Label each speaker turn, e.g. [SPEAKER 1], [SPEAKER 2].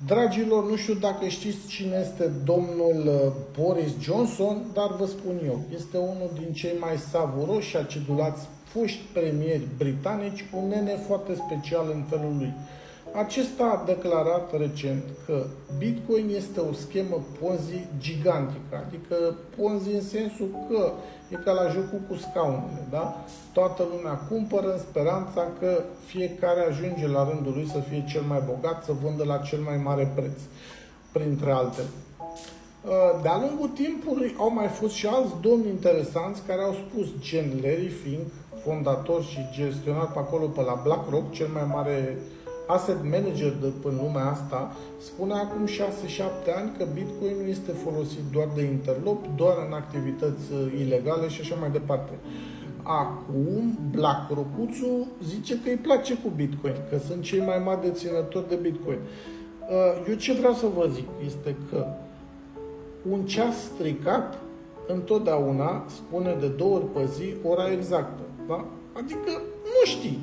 [SPEAKER 1] Dragilor, nu știu dacă știți cine este domnul Boris Johnson, dar vă spun eu, este unul din cei mai savuroși și acedulați foști premieri britanici, un nene foarte special în felul lui. Acesta a declarat recent că Bitcoin este o schemă Ponzi gigantică, adică Ponzi în sensul că e ca la jocul cu scaunele, da? Toată lumea cumpără în speranța că fiecare ajunge la rândul lui să fie cel mai bogat, să vândă la cel mai mare preț, printre altele. De-a lungul timpului au mai fost și alți domni interesanți care au spus, gen Larry Fink, fondator și gestionar pe acolo pe la BlackRock, cel mai mare asset manager de în lumea asta, spune acum 6-7 ani că Bitcoin nu este folosit doar de interlop, doar în activități ilegale și așa mai departe. Acum, BlackRock-uțul zice că îi place cu Bitcoin, că sunt cei mai mari deținători de Bitcoin. Eu ce vreau să vă zic este că un ceas stricat întotdeauna spune de 2 ori pe zi ora exactă. Da? Adică nu știi.